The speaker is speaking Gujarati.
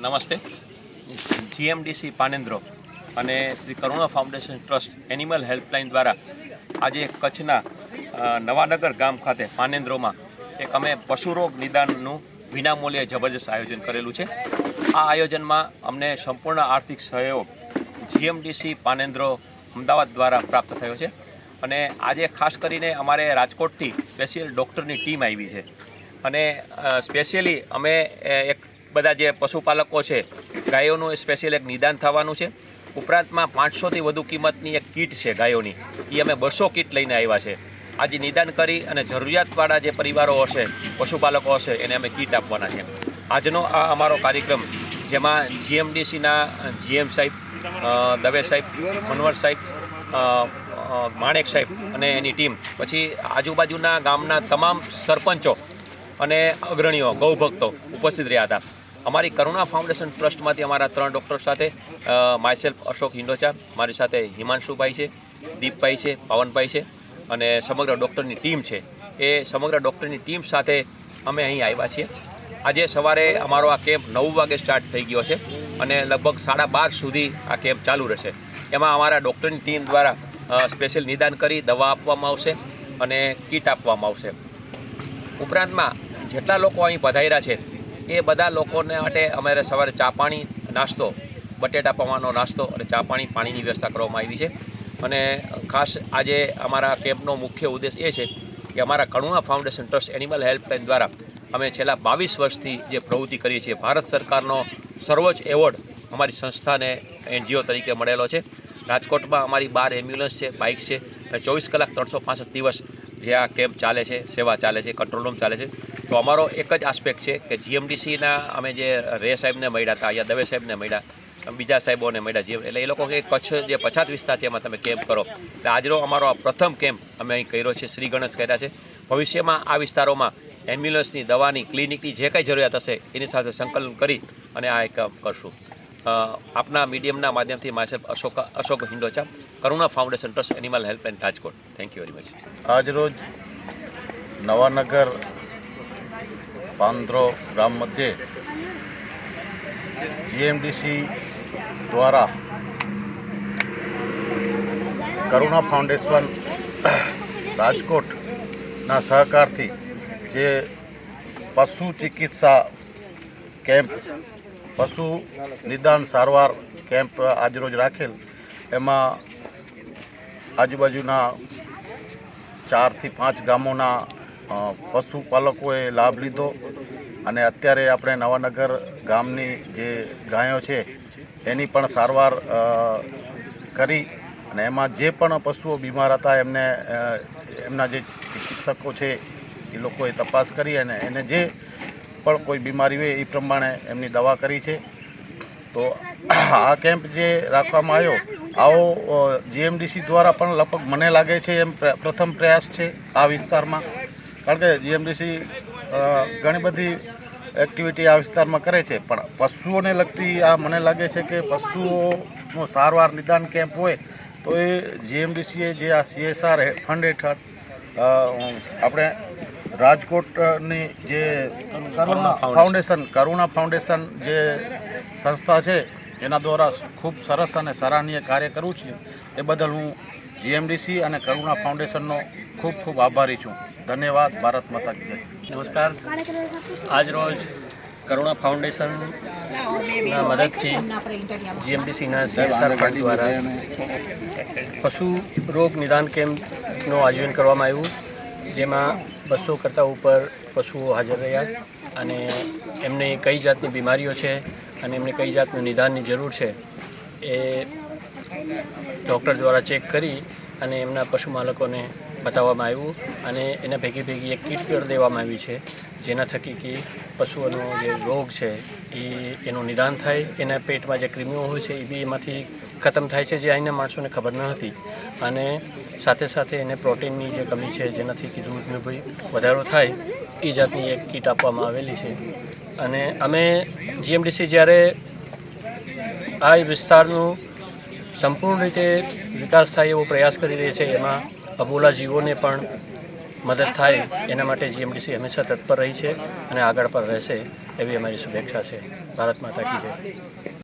નમસ્તે. જીએમડીસી પાનેન્દ્રો અને શ્રી કરુણા ફાઉન્ડેશન ટ્રસ્ટ એનિમલ હેલ્પલાઇન દ્વારા આજે કચ્છના નવાનગર ગામ ખાતે પાનેન્દ્રોમાં એક અમે પશુરોગ નિદાનનું વિનામૂલ્યે જબરજસ્ત આયોજન કરેલું છે. આ આયોજનમાં અમને સંપૂર્ણ આર્થિક સહયોગ જીએમડીસી પાનેન્દ્રો અમદાવાદ દ્વારા પ્રાપ્ત થયો છે અને આજે ખાસ કરીને અમારે રાજકોટથી સ્પેશિયલ ડૉક્ટરની ટીમ આવી છે અને સ્પેશિયલી અમે એક બધા જે પશુપાલકો છે ગાયોનું સ્પેશિયલ એક નિદાન થવાનું છે. ઉપરાંતમાં 500થી વધુ કિંમતની એક કીટ છે ગાયોની, એ અમે 200 કીટ લઈને આવ્યા છે. આજે નિદાન કરી અને જરૂરિયાતવાળા જે પરિવારો હશે, પશુપાલકો હશે, એને અમે કીટ આપવાના છે. આજનો આ અમારો કાર્યક્રમ જેમાં જીએમડીસીના જીએમ સાહેબ, દવે સાહેબ, મનવર સાહેબ, માણેક સાહેબ અને એની ટીમ, પછી આજુબાજુના ગામના તમામ સરપંચો અને અગ્રણીઓ, ગૌભક્તો ઉપસ્થિત રહ્યા હતા. અમારી કરુણા ફાઉન્ડેશન ટ્રસ્ટમાંથી અમારા 3 ડૉક્ટર સાથે માયસેલ્ફ અશોક હિંડોચા, મારી સાથે હિમાંશુભાઈ છે, દીપભાઈ છે, પાવનભાઈ છે અને સમગ્ર ડૉક્ટરની ટીમ છે. એ સમગ્ર ડૉક્ટરની ટીમ સાથે અમે અહીં આવ્યા છીએ. આજે સવારે અમારો આ કેમ્પ 9 વાગે સ્ટાર્ટ થઈ ગયો છે અને લગભગ 12:30 સુધી આ કેમ્પ ચાલુ રહેશે. એમાં અમારા ડૉક્ટરની ટીમ દ્વારા સ્પેશિયલ નિદાન કરી દવા આપવામાં આવશે અને કીટ આપવામાં આવશે. ઉપરાંતમાં જેટલા લોકો અહીં પધાર્યા છે એ બધા લોકોને માટે અમારે સવારે ચા પાણી, નાસ્તો, બટેટા પૌવાનો નાસ્તો અને ચા પાણીની વ્યવસ્થા કરવામાં આવી છે. અને ખાસ આજે અમારા કેમ્પનો મુખ્ય ઉદ્દેશ એ છે કે અમારા કરુણા ફાઉન્ડેશન ટ્રસ્ટ એનિમલ હેલ્પલાઇન દ્વારા અમે છેલ્લા 22 વર્ષથી જે પ્રવૃત્તિ કરીએ છીએ, ભારત સરકારનો સર્વોચ્ચ એવોર્ડ અમારી સંસ્થાને NGO તરીકે મળેલો છે. રાજકોટમાં અમારી 12 એમ્બ્યુલન્સ છે, બાઇક છે અને 24 કલાક 365 દિવસ જે આ કેમ્પ ચાલે છે, સેવા ચાલે છે, કંટ્રોલ રૂમ ચાલે છે. તો અમારો એક જ આસ્પેક્ટ છે કે જીએમડીસીના અમે જે રે સાહેબને મળ્યા હતા, અહીંયા દવે સાહેબને મળ્યા, બીજા સાહેબોને મળ્યા, એટલે એ લોકો કે કચ્છ જે પછાત વિસ્તાર છે એમાં તમે કેમ્પ કરો. એટલે આજનો અમારો આ પ્રથમ કેમ્પ અમે અહીં કર્યો છે, શ્રી ગણેશ કર્યા છે. ભવિષ્યમાં આ વિસ્તારોમાં એમ્બ્યુલન્સની, દવાની, ક્લિનિકની જે કંઈ જરૂરિયાત હશે એની સાથે સંકલન કરી અને આ એક કરશું. આપના મીડિયમના માધ્યમથી myself Ashok Hindocha, Karuna foundation trust animal helpline Rajkot. Thank you very much. આજરોજ નવાનગર પાંદ્રો ગામ મધ્યે જીએમડીસી દ્વારા કરુણા ફાઉન્ડેશન રાજકોટના સહકારથી જે પશુ ચિકિત્સા કેમ્પ, પશુ નિદાન સારવાર કેમ્પ આજરોજ રાખેલ, એમાં આજુબાજુના 4 થી 5 ગામોના પશુપાલકોએ લાભ લીધો અને અત્યારે આપણે નવાનગર ગામની જે ગાયો છે એની પણ સારવાર કરી અને એમાં જે પણ પશુઓ બીમાર હતા એમને એમના જે ચિકિત્સકો છે એ લોકોએ તપાસ કરી અને એને જે પણ કોઈ બીમારી હોય એ પ્રમાણે એમની દવા કરી છે. તો આ કેમ્પ જે રાખવામાં આવો જીએમડીસી દ્વારા પણ લગભગ મને લાગે છે એમ પ્રથમ પ્રયાસ છે આ વિસ્તારમાં. કારણ કે જીએમડીસી ઘણી બધી એક્ટિવિટી આ વિસ્તારમાં કરે છે, પણ પશુઓને લગતી આ મને લાગે છે કે પશુઓનો સારવાર નિદાન કેમ્પ હોય તો એ જીએમડીસીએ જે આ CSR ફંડ હેઠળ આપણે રાજકોટની જે કરુણા ફાઉન્ડેશન જે સંસ્થા છે એના દ્વારા ખૂબ સરસ અને સરાહનીય કાર્ય કરું છું. એ બદલ હું જીએમડીસી અને કરુણા ફાઉન્ડેશનનો ખૂબ ખૂબ આભારી છું. ધન્યવાદ. ભારત માતા કી જય. નમસ્કાર. આજરોજ કરુણા ફાઉન્ડેશનના મદદથી જીએમડીસીના CSR ફંડ દ્વારા પશુ રોગ નિદાન કેમ્પનું આયોજન કરવામાં આવ્યું, જેમાં 200 કરતાં ઉપર પશુઓ હાજર રહ્યા અને એમને કઈ જાતની બીમારીઓ છે અને એમને કઈ જાતનું નિદાનની જરૂર છે એ ડૉક્ટર દ્વારા ચેક કરી અને એમના પશુ માલકોને બતાવવામાં આવ્યું અને એના ભેગી એક કીટ પણ દેવામાં આવી છે, જેના થકી કે પશુઓનો જે રોગ છે એનું નિદાન થાય, એના પેટમાં જે કૃમિઓ હોય છે એ બી એમાંથી ખતમ થાય છે, જે અહીંના માણસોને ખબર ન હતી. અને સાથે સાથે એને પ્રોટીનની જે કમી છે જેનાથી કે દૂધનો ભાઈ વધારો થાય એ જાતની એક કીટ આપવામાં આવેલી છે. અને અમે જીએમડીસી જ્યારે આ વિસ્તારનું સંપૂર્ણ રીતે વિકાસ થાય એવો પ્રયાસ કરી રહી છે, એમાં અબોલા જીવોને પણ મદદ થાય એના માટે જીએમડીસી હંમેશા તત્પર રહી છે અને આગળ પણ રહેશે. એવી અમારી શુભેચ્છા છે. ભારત માતા કી જય.